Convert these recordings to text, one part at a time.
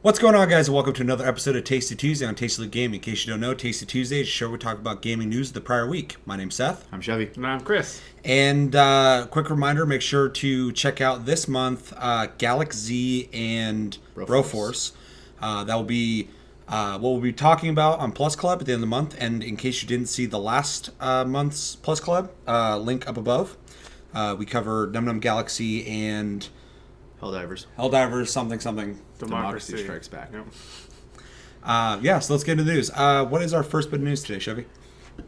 What's going on, guys, and welcome to another episode of Tasty Tuesday on Tasty Loot Gaming. In case you don't know, Tasty Tuesday is a show where we talk about gaming news of the prior week. My name's Seth. I'm Chevy. And I'm Chris. And quick reminder, make sure to check out this month Galaxy and Broforce. That will be what we'll be talking about on Plus Club at the end of the month. And in case you didn't see the last month's Plus Club, link up above. We cover Num Num Galaxy and Helldivers, something. Democracy Strikes Back. Yep. So let's get into the news. What is our first bit of news today, Chevy?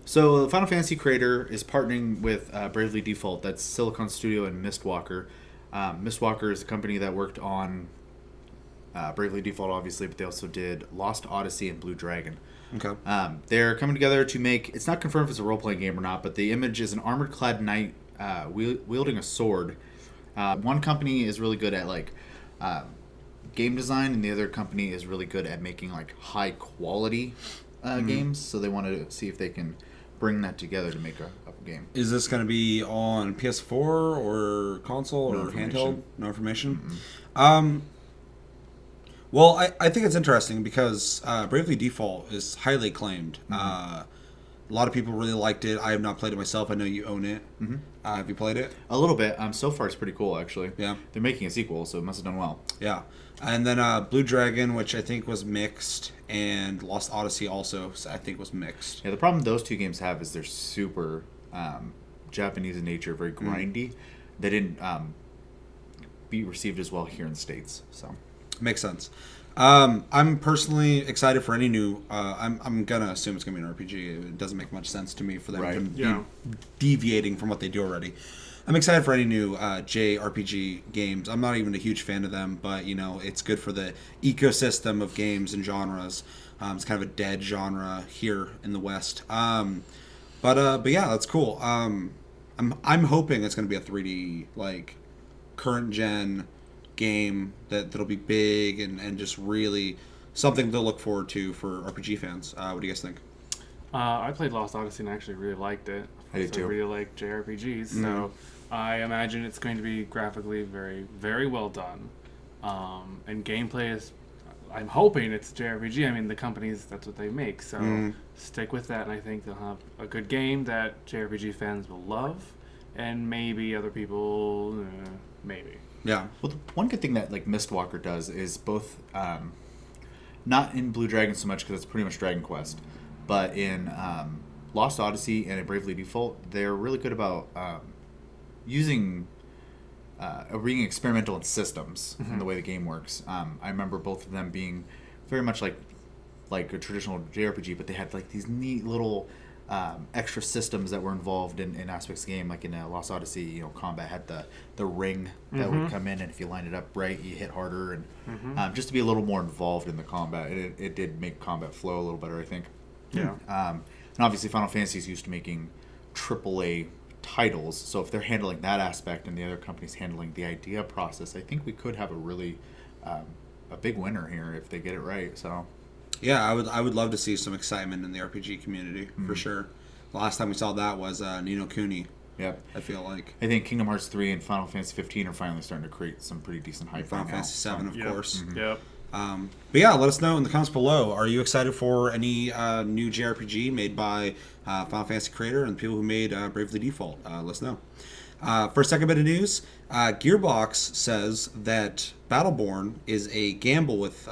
So, the Final Fantasy creator is partnering with Bravely Default. That's Silicon Studio and Mistwalker. Mistwalker is a company that worked on Bravely Default, obviously, but they also did Lost Odyssey and Blue Dragon. Okay. They're coming together to make... It's not confirmed if it's a role-playing game or not, but the image is an armored-clad knight wielding a sword. One company is really good at, game design, and the other company is really good at making high quality games. So they want to see if they can bring that together to make a game. Is this going to be on PS4 or console or handheld? No information. Mm-hmm. Well, I think it's interesting because Bravely Default is highly acclaimed. Mm-hmm. A lot of people really liked it. I have not played it myself. I know you own it. Mm-hmm. Have you played it? A little bit. So far, it's pretty cool, actually. Yeah. They're making a sequel, so it must have done well. Yeah. And then Blue Dragon, which I think was mixed, and Lost Odyssey also, I think, was mixed. Yeah, the problem those two games have is they're super Japanese in nature, very grindy. They didn't be received as well here in the States. So Makes sense. I'm personally excited for any new. I'm gonna assume it's gonna be an RPG. It doesn't make much sense to me for them to be deviating from what they do already. I'm excited for any new JRPG games. I'm not even a huge fan of them, but it's good for the ecosystem of games and genres. It's kind of a dead genre here in the West. But yeah, that's cool. I'm hoping it's gonna be a 3D current gen game that'll be big and just really something to look forward to for RPG fans. What do you guys think? I played Lost Odyssey and I actually really liked it. I did too. I really like JRPGs, so I imagine it's going to be graphically very, very well done. And gameplay is, I'm hoping it's JRPG. I mean, the companies, that's what they make, so stick with that, and I think they'll have a good game that JRPG fans will love, and maybe other people, maybe. Yeah. Well, the one good thing that Mistwalker does is both, not in Blue Dragon so much because it's pretty much Dragon Quest, but in Lost Odyssey and in Bravely Default, they're really good about using being experimental in systems in the way the game works. I remember both of them being very much like a traditional JRPG, but they had these neat little extra systems that were involved in aspects of the game. Like in Lost Odyssey, combat had the ring that would come in, and if you line it up right, you hit harder, and just to be a little more involved in the combat. It did make combat flow a little better, I think. Yeah. And obviously Final Fantasy is used to making AAA titles, so if they're handling that aspect and the other company's handling the idea process, I think we could have a really a big winner here if they get it right. So Yeah, I would love to see some excitement in the RPG community for sure. The last time we saw that was Ni no Kuni. Yep. I feel like I think Kingdom Hearts 3 and Final Fantasy 15 are finally starting to create some pretty decent hype. Final right Fantasy 7, of course. Yep. But yeah, let us know in the comments below. Are you excited for any new JRPG made by Final Fantasy creator and people who made Bravely Default? Let us know. For a second bit of news, Gearbox says that Battleborn is a gamble with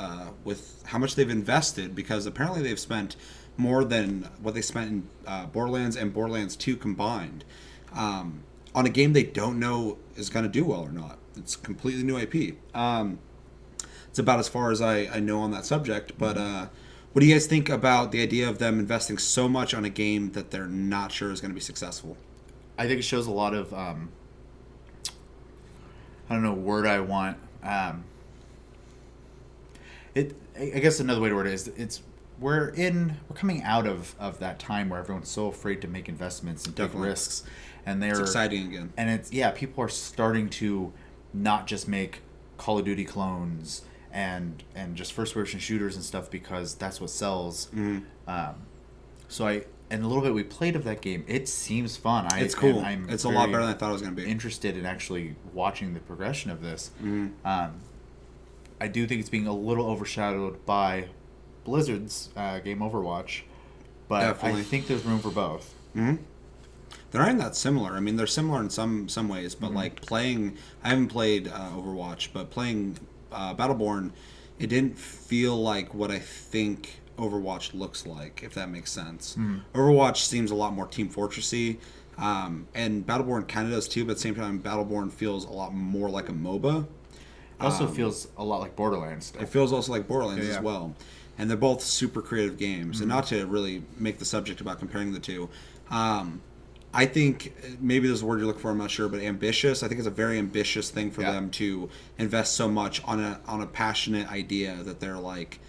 how much they've invested, because apparently they've spent more than what they spent in Borderlands and Borderlands 2 combined on a game they don't know is going to do well or not. It's completely new IP. It's about as far as I know on that subject, but what do you guys think about the idea of them investing so much on a game that they're not sure is going to be successful? I think it shows a lot of I don't know word I want. I guess another way to word it is we're coming out of that time where everyone's so afraid to make investments and take risks, and It's exciting again. And people are starting to not just make Call of Duty clones and just first person shooters and stuff because that's what sells. And a little bit we played of that game, it seems fun. It's cool. It's a lot better than I thought it was going to be. Interested in actually watching the progression of this. I do think it's being a little overshadowed by Blizzard's game Overwatch, but Definitely. I think there's room for both. They're not even that similar. I mean, they're similar in some ways, but like playing, I haven't played Overwatch, but playing Battleborn, it didn't feel like what I think Overwatch looks like, if that makes sense. Overwatch seems a lot more Team Fortressy, and Battleborn kind of does too, but at the same time, Battleborn feels a lot more like a MOBA. It also feels a lot like Borderlands still. It feels also like Borderlands Yeah. as well. And they're both super creative games. And not to really make the subject about comparing the two, I think maybe there's a word you're looking for, I'm not sure, but ambitious. I think it's a very ambitious thing for them to invest so much on a passionate idea that they're like,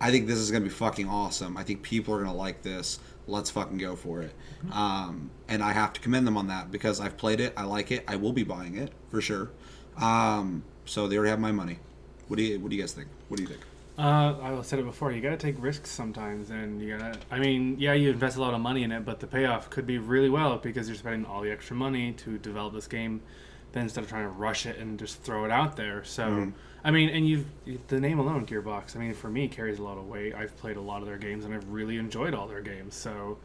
I think this is going to be fucking awesome. I think people are going to like this. Let's fucking go for it. And I have to commend them on that because I've played it. I like it. I will be buying it for sure. So they already have my money. What do you guys think? What do you think? I said it before. You gotta take risks sometimes, and you gotta. I mean, yeah, you invest a lot of money in it, but the payoff could be really well because you're spending all the extra money to develop this game, then instead of trying to rush it and just throw it out there. So, I mean, and the name alone, Gearbox. I mean, for me, carries a lot of weight. I've played a lot of their games, and I've really enjoyed all their games. So,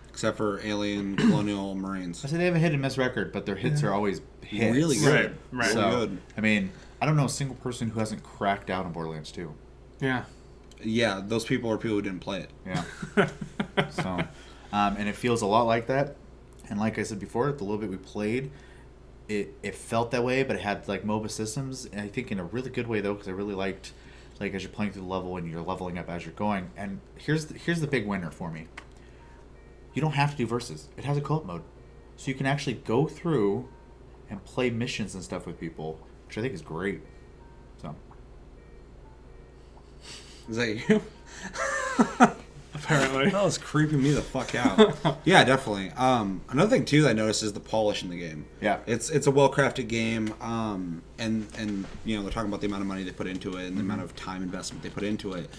Except for Alien Colonial Marines. I say they have a hit and miss record, but their hits are always hits. Really good. Right. So, Really good. I mean, I don't know a single person who hasn't cracked out on Borderlands 2. yeah. Yeah, those people are people who didn't play it. Yeah. So, and it feels a lot like that. And like I said before, the little bit we played, it felt that way, but it had like MOBA systems, and I think in a really good way though, because I really liked like as you're playing through the level and you're leveling up as you're going. And here's the big winner for me. You don't have to do versus. It has a co-op mode, so you can actually go through and play missions and stuff with people, which I think is great. So. Is that you? Apparently. That was creeping me the fuck out. Yeah, definitely. Another thing too that I noticed is the polish in the game. Yeah. It's a well crafted game. And you know, they're talking about the amount of money they put into it and the amount of time investment they put into it.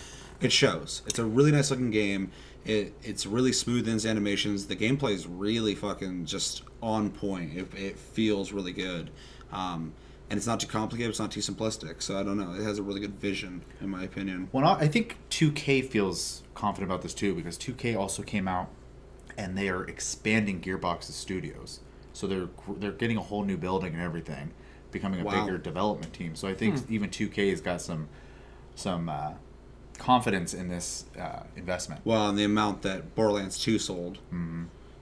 It shows. It's a really nice looking game. It's really smooth in its animations. The gameplay is really fucking just on point. It feels really good. And it's not too complicated. It's not too simplistic. So I don't know. It has a really good vision, in my opinion. Well, I think 2K feels confident about this too because 2K also came out and they are expanding Gearbox's studios. So they're getting a whole new building and everything, becoming a bigger development team. So I think even 2K has got some confidence in this investment. Well, and the amount that Borderlands 2 sold,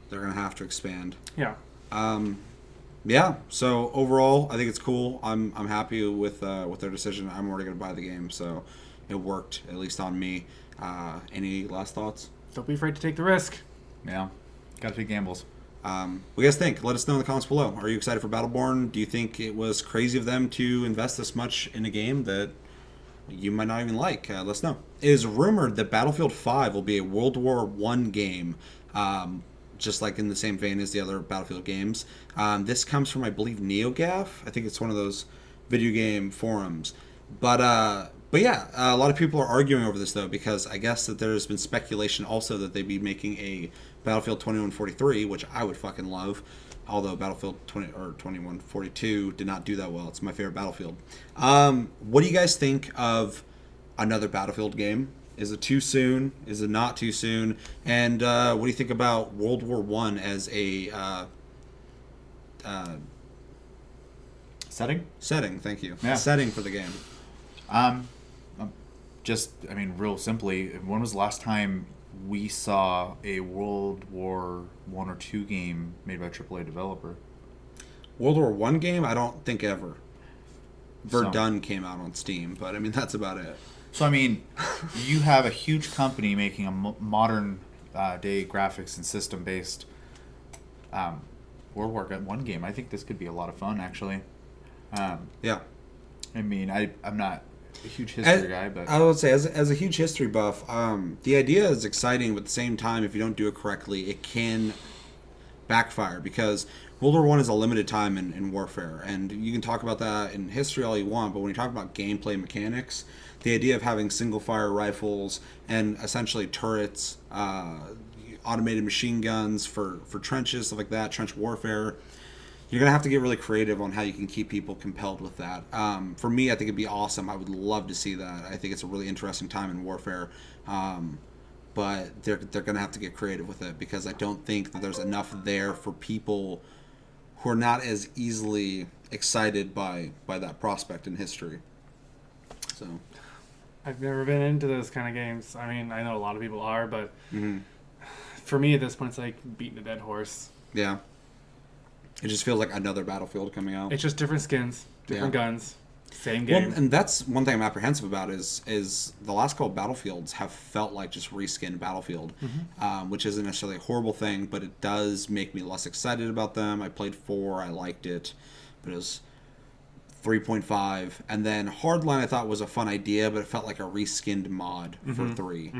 they're going to have to expand. Yeah. Yeah, so overall, I think it's cool. I'm happy with their decision. I'm already going to buy the game, so it worked, at least on me. Any last thoughts? Don't be afraid to take the risk. Yeah, got to take gambles. What do you guys think? Let us know in the comments below. Are you excited for Battleborn? Do you think it was crazy of them to invest this much in a game that you might not even like? Let us know. It is rumored that Battlefield 5 will be a World War I game, just like in the same vein as the other Battlefield games. This comes from, I believe, NeoGAF. I think it's one of those video game forums. But yeah, a lot of people are arguing over this, though, because I guess that there's been speculation also that they'd be making a Battlefield 2143, which I would fucking love, although Battlefield 2142 did not do that well. It's my favorite Battlefield. What do you guys think of another Battlefield game? Is it too soon? Is it not too soon? And what do you think about World War I as a Setting? setting? Thank you. Yeah. A setting for the game. Real simply, when was the last time we saw a World War I or II game made by a AAA developer? World War I game? I don't think ever. So- Verdun came out on Steam, but I mean, that's about it. So, I mean, you have a huge company making a modern day graphics and system-based World War I game. I think this could be a lot of fun, actually. Yeah. I mean, I'm not a huge history guy, but... I would say, as a huge history buff, the idea is exciting, but at the same time, if you don't do it correctly, it can backfire, because World War I is a limited time in warfare, and you can talk about that in history all you want, but when you talk about gameplay mechanics, the idea of having single-fire rifles and essentially turrets, automated machine guns for trenches, stuff like that, trench warfare, you're gonna have to get really creative on how you can keep people compelled with that. For me, I think it'd be awesome. I would love to see that. I think it's a really interesting time in Warfare. But they're gonna have to get creative with it, because I don't think that there's enough there for people who are not as easily excited by that prospect in history. So I've never been into those kind of games. I mean, I know a lot of people are, but for me at this point, it's like beating a dead horse. yeah, it just feels like another Battlefield coming out. It's just different skins, different guns, same Well, game. and that's one thing I'm apprehensive about is the last couple of Battlefields have felt like just reskinned Battlefield, which isn't necessarily a horrible thing, but it does make me less excited about them. I played 4, I liked it, but it was 3.5, and then Hardline I thought was a fun idea, but it felt like a reskinned mod for 3.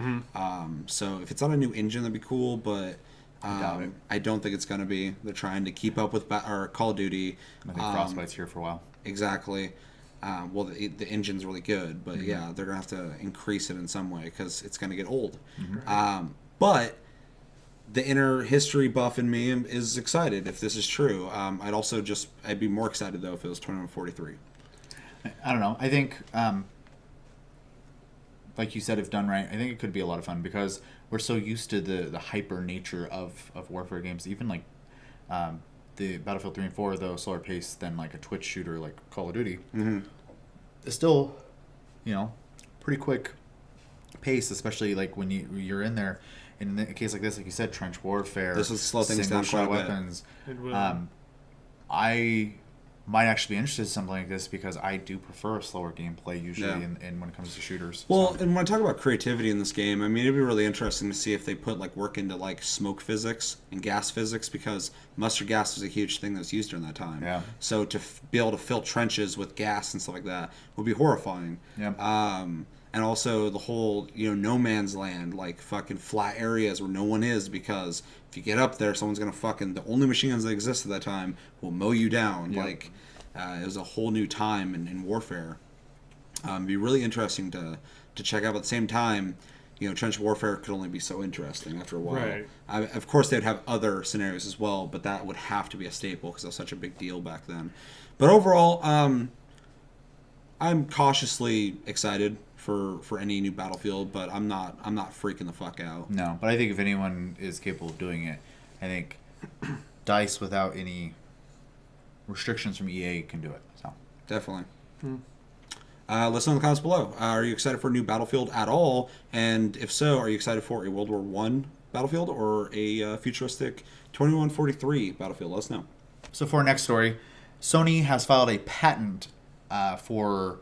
So if it's on a new engine, that'd be cool, but doubt it. I don't think it's going to be. They're trying to keep up with or Call of Duty. I think Frostbite's here for a while. Exactly. Well, the engine's really good, but yeah, they're going to have to increase it in some way, because it's going to get old. But the inner history buff in me is excited if this is true. I'd be more excited, though, if it was 2143. I don't know. I think, like you said, if done right, I think it could be a lot of fun, because we're so used to the hyper nature of Warfare games. Even like the Battlefield 3 and 4, though slower pace than like a Twitch shooter like Call of Duty, it's still, pretty quick pace, especially like when you're in there. In a case like this, like you said, trench warfare. This will slow things down single-shot quite a bit. weapons. It will. I might actually be interested in something like this, because I do prefer a slower gameplay usually in when it comes to shooters. Well, and when I talk about creativity in this game, I mean, it'd be really interesting to see if they put like work into like smoke physics and gas physics, because mustard gas was a huge thing that was used during that time. Yeah. So to be able to fill trenches with gas and stuff like that would be horrifying. Yeah. And also the whole, no man's land, like fucking flat areas where no one is, because if you get up there, someone's going to the only machine guns that exist at that time will mow you down. Yep. Like, it was a whole new time in warfare. It'd be really interesting to check out. But at the same time, trench warfare could only be so interesting after a while. Right. Of course, they'd have other scenarios as well, but that would have to be a staple, because it was such a big deal back then. But overall, I'm cautiously excited for any new Battlefield, but I'm not freaking the fuck out. No, but I think if anyone is capable of doing it, I think DICE without any restrictions from EA can do it. So Definitely. Let us know in the comments below. Are you excited for a new Battlefield at all? And if so, are you excited for a World War I Battlefield or a futuristic 2143 Battlefield? Let us know. So for our next story, Sony has filed a patent for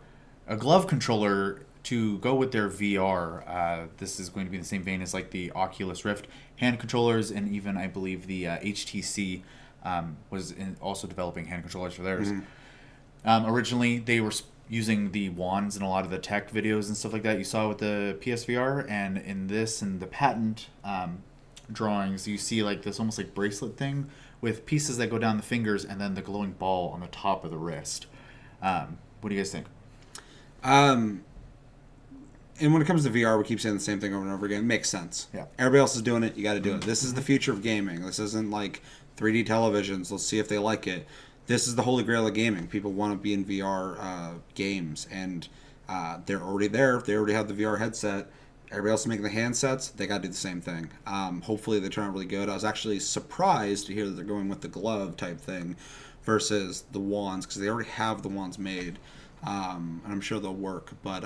a glove controller to go with their VR. This is going to be in the same vein as like the Oculus Rift hand controllers, and even I believe the HTC was also developing hand controllers for theirs. Originally, they were using the wands in a lot of the tech videos and stuff like that you saw with the PSVR, and in the patent drawings, you see like this almost like bracelet thing with pieces that go down the fingers and then the glowing ball on the top of the wrist. What do you guys think? And when it comes to VR, we keep saying the same thing over and over again. It makes sense. Yeah. Everybody else is doing it. You got to do it. This is the future of gaming. This isn't like 3D televisions. Let's see if they like it. This is the holy grail of gaming. People want to be in VR games, and they're already there. They already have the VR headset. Everybody else is making the handsets. They got to do the same thing. Hopefully they turn out really good. I was actually surprised to hear that they're going with the glove type thing versus the wands, because they already have the wands made. And I'm sure they'll work, but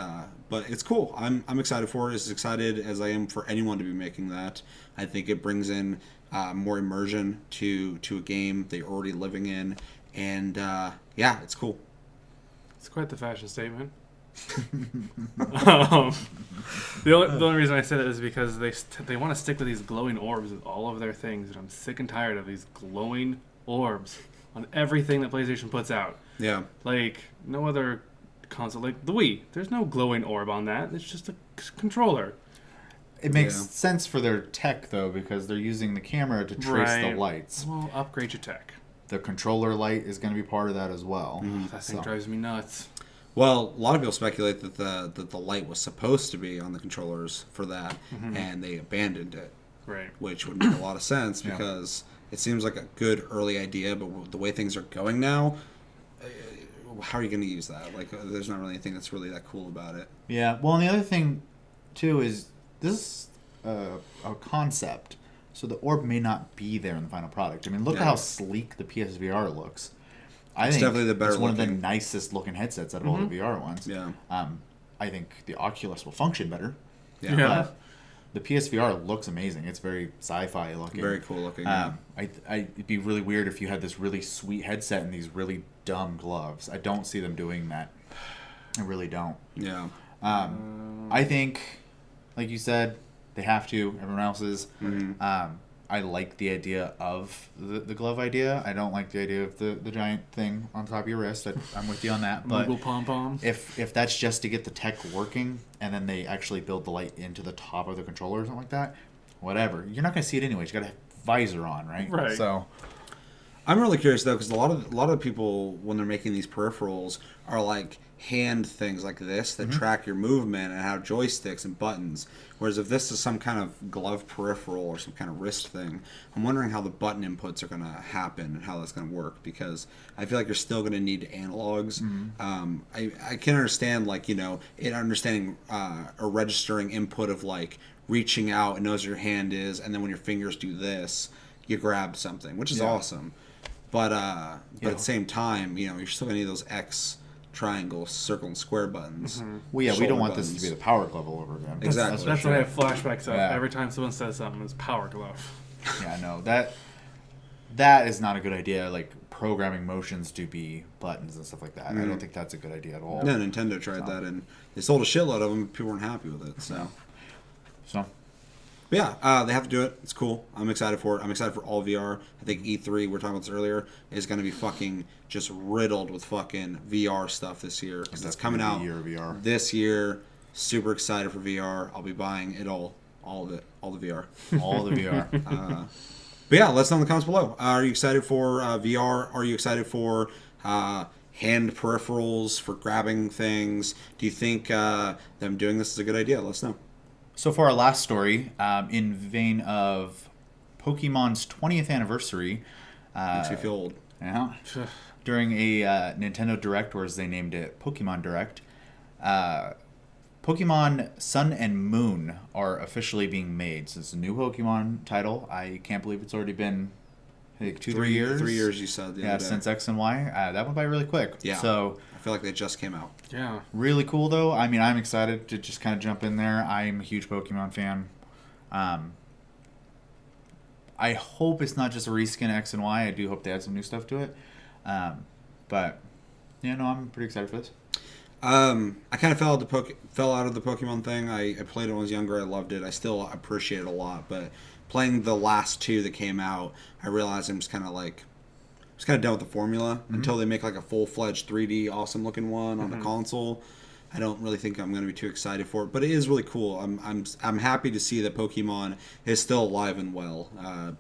it's cool. I'm excited for it. As excited as I am for anyone to be making that. I think it brings in more immersion to a game they're already living in, and yeah, it's cool. It's quite the fashion statement. The only reason I say that is because they want to stick with these glowing orbs with all of their things, and I'm sick and tired of these glowing orbs on everything that PlayStation puts out. Yeah. Like, no other console, like the Wii. There's no glowing orb on that. It's just a controller. It makes sense for their tech, though, because they're using the camera to trace the lights. Well, upgrade your tech. The controller light is going to be part of that as well. That thing drives me nuts. Well, a lot of people speculate that the light was supposed to be on the controllers for that, and they abandoned it. Right. Which would make a lot of sense because it seems like a good early idea, but the way things are going now, how are you going to use that? Like, there's not really anything that's really that cool about it. Yeah. Well, and the other thing, too, is this is a concept. So the orb may not be there in the final product. I mean, look at how sleek the PSVR looks. I think definitely the better it's one of the looking. nicest looking headsets out of all the VR ones. Yeah. I think the Oculus will function better. Yeah. But the PSVR looks amazing. It's very sci-fi looking. Very cool looking. Yeah. It'd be really weird if you had this really sweet headset and these really dumb gloves. I don't see them doing that. I really don't. Yeah. I think, like you said, they have to. Everyone else is. I like the idea of the glove idea. I don't like the idea of the giant thing on top of your wrist. I'm with you on that. But Google pom-pom. if that's just to get the tech working and then they actually build the light into the top of the controller or something like that, whatever. You're not going to see it anyways. You got a visor on, right? Right. So I'm really curious though, because a lot of people when they're making these peripherals are like hand things like this that track your movement and have joysticks and buttons. Whereas if this is some kind of glove peripheral or some kind of wrist thing, I'm wondering how the button inputs are going to happen and how that's going to work, because I feel like you're still going to need analogs. I can understand, like, it understanding or registering input of like reaching out and knows where your hand is, and then when your fingers do this, you grab something, which is awesome. But at the same time, you're still going to need those X, triangle, circle, and square buttons. well, yeah, we shoulder don't want buttons. this to be the power glove all over again. Exactly. That's what I have flashbacks of. Yeah. Every time someone says something, it's power glove. Yeah, no, that is not a good idea. Like programming motions to be buttons and stuff like that. I don't think that's a good idea at all. No, Nintendo tried that, and they sold a shitload of them. People weren't happy with it. So, So yeah, they have to do it. It's cool. I'm excited for it. I'm excited for all VR. I think E3, we were talking about this earlier, is going to be fucking just riddled with fucking VR stuff this year, because it's coming out year of VR. this year. Super excited for VR. I'll be buying it all of it, all the VR. all the VR. But yeah, let us know in the comments below. Are you excited for VR? Are you excited for hand peripherals for grabbing things? Do you think them doing this is a good idea? Let us know. So for our last story, in vein of Pokemon's 20th anniversary, Makes me feel old. yeah, during a Nintendo Direct, or as they named it, Pokemon Direct, Pokemon Sun and Moon are officially being made. So it's a new Pokemon title. I can't believe it's already been, I think, 3 years. 3 years, you said. Yeah, since X and Y. That went by really quick. Yeah. So I feel like they just came out. Yeah. really cool, though. I mean, I'm excited to just kind of jump in there. I'm a huge Pokemon fan. I hope it's not just a reskin X and Y. I do hope they add some new stuff to it. But, yeah, no, I'm pretty excited for this. I kind of fell out of the Pokemon thing. I played it when I was younger. I loved it. I still appreciate it a lot. But playing the last two that came out, I realized I'm just kind of done with the formula until they make like a full-fledged 3D awesome looking one on the console. I don't really think I'm going to be too excited for it, but it is really cool. I'm happy to see that Pokemon is still alive and well,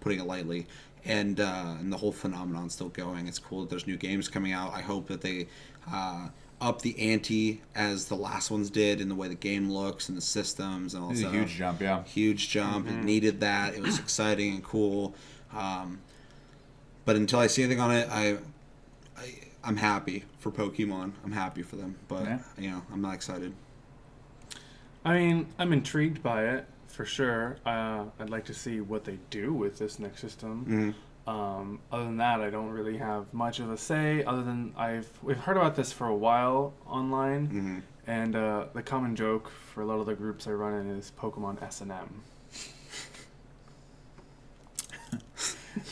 putting it lightly, and the whole phenomenon's still going. It's cool that there's new games coming out. I hope that they up the ante as the last ones did in the way the game looks and the systems and all that This is a stuff. huge jump, yeah. Huge jump. It needed that. It was exciting and cool. But until I see anything on it, I'm happy for Pokemon. I'm happy for them. But, I'm not excited. I mean, I'm intrigued by it, for sure. I'd like to see what they do with this next system. Other than that, I don't really have much of a say, other than we've heard about this for a while online, and the common joke for a lot of the groups I run in is Pokemon S&M.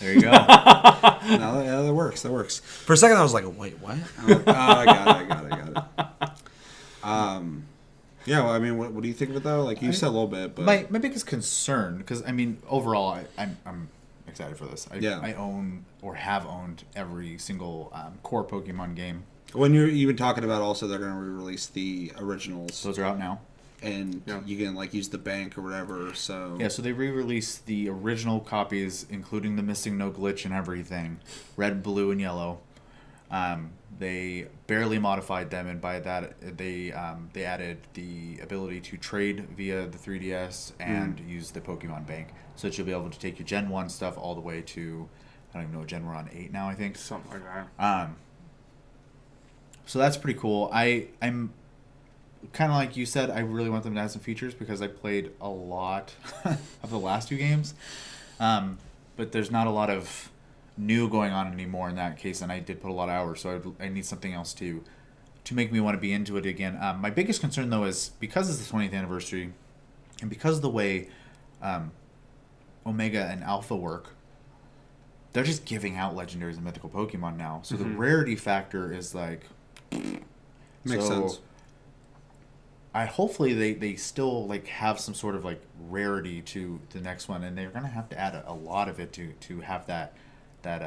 There you go. No, that works. That works. For a second, I was like, wait, what? I'm like, I got it. Yeah, well, I mean, what do you think of it, though? Like, you said a little bit, but... My biggest concern, because, I mean, overall, I'm excited for this. I own or have owned every single core Pokemon game. When you're even talking about also they're going to re-release the originals. Those are out now. And you can, like, use the bank or whatever, so... Yeah, so they re-released the original copies, including the missing no glitch and everything. Red, blue, and yellow. They barely modified them, and by that they added the ability to trade via the 3DS and use the Pokemon Bank, so that you'll be able to take your Gen 1 stuff all the way to don't even know what gen we're on, 8 now, I think. Something like that. So that's pretty cool. I'm kind of like you said, I really want them to add some features because I played a lot of the last 2 games. But there's not a lot of new going on anymore in that case, and I did put a lot of hours, so I need something else to make me want to be into it again. My biggest concern, though, is because it's the 20th anniversary, and because of the way Omega and Alpha work, they're just giving out legendaries and mythical Pokemon now. So the rarity factor is like... Makes sense. Hopefully they still like have some sort of like rarity to the next one, and they're gonna have to add a lot of it to have that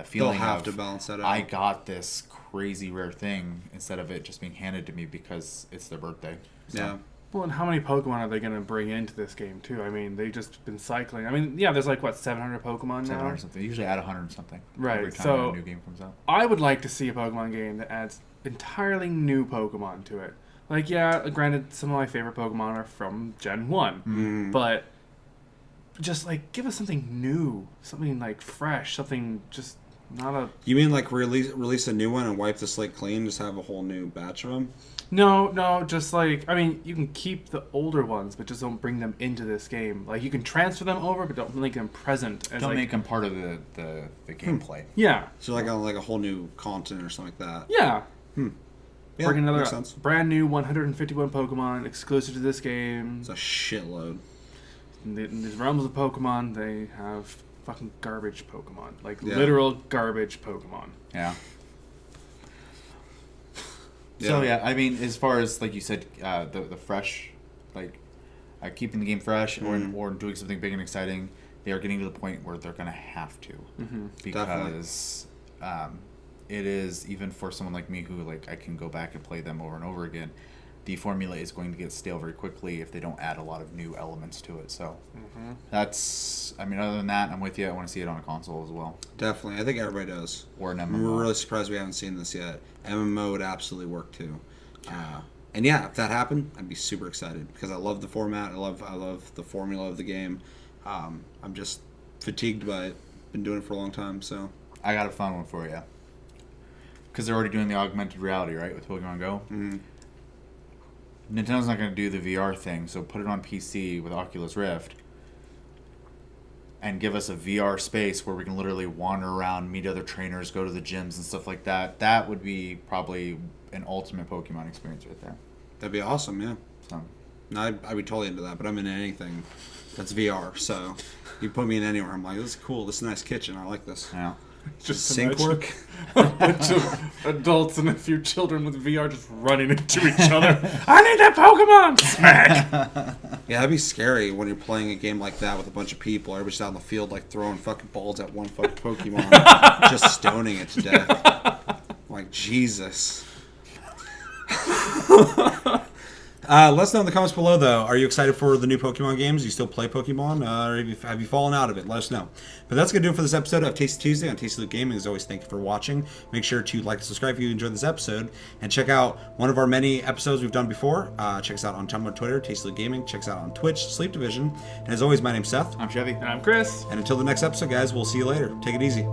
feeling. They'll have of, to balance that out. I got this crazy rare thing instead of it just being handed to me because it's their birthday. So. Yeah. Well, and how many Pokemon are they going to bring into this game, too? I mean, they've just been cycling. I mean, yeah, there's like, 700 Pokemon now? 700 something. They usually add 100 something. Right, Every time so a new game comes out. I would like to see a Pokemon game that adds entirely new Pokemon to it. Like, yeah, granted, some of my favorite Pokemon are from Gen 1, but just, like, give us something new, something, like, fresh, something just not a... You mean, like, release a new one and wipe the slate clean, just have a whole new batch of them? No, just, like, I mean, you can keep the older ones, but just don't bring them into this game. Like, you can transfer them over, but don't make them present. As, Don't like, make them part of the gameplay. Yeah. So, like, on, like, a whole new continent or something like that? Yeah. Yeah, Bring another makes sense. brand new 151 Pokemon exclusive to this game. It's a shitload. In these realms of Pokemon, they have fucking garbage Pokemon. Like, Yeah. literal garbage Pokemon. Yeah. So yeah, I mean, as far as like you said, the fresh, like keeping the game fresh or doing something big and exciting, they are getting to the point where they're gonna have to, because it is, even for someone like me who like I can go back and play them over and over again, the formula is going to get stale very quickly if they don't add a lot of new elements to it. So that's, I mean, other than that, I'm with you. I want to see it on a console as well, Definitely. I think everybody does. or an I'm MMO. really surprised we haven't seen this yet. MMO would absolutely work too. And yeah, if that happened, I'd be super excited because I love the format. I love the formula of the game. I'm just fatigued by it. Been doing it for a long time, so. I got a fun one for you. Because they're already doing the augmented reality, right, with Pokemon Go? Nintendo's not going to do the VR thing, so put it on PC with Oculus Rift and give us a VR space where we can literally wander around, meet other trainers, go to the gyms and stuff like that. That would be probably an ultimate Pokemon experience right there. That'd be awesome, yeah. So, No, I'd be totally into that, but I'm into anything that's VR, so you put me in anywhere, I'm like, this is cool, this is a nice kitchen, I like this. yeah. Just Sync imagine work? a bunch of adults and a few children with VR just running into each other. I need that Pokemon! Smack! Yeah, that'd be scary when you're playing a game like that with a bunch of people. Everybody's out in the field, like, throwing fucking balls at one fucking Pokemon, just stoning it to death. Like, Jesus. Let us know in the comments below, though. Are you excited for the new Pokemon games? Do you still play Pokemon? Or have you fallen out of it? Let us know. But that's going to do it for this episode of Tasty Tuesday on Tasty Loot Gaming. As always, thank you for watching. Make sure to like and subscribe if you enjoyed this episode. And check out one of our many episodes we've done before. Check us out on Tumblr, Twitter, Tasty Loot Gaming. Check us out on Twitch, Sleep Division. And as always, my name's Seth. I'm Chevy. And I'm Chris. And until the next episode, guys, we'll see you later. Take it easy.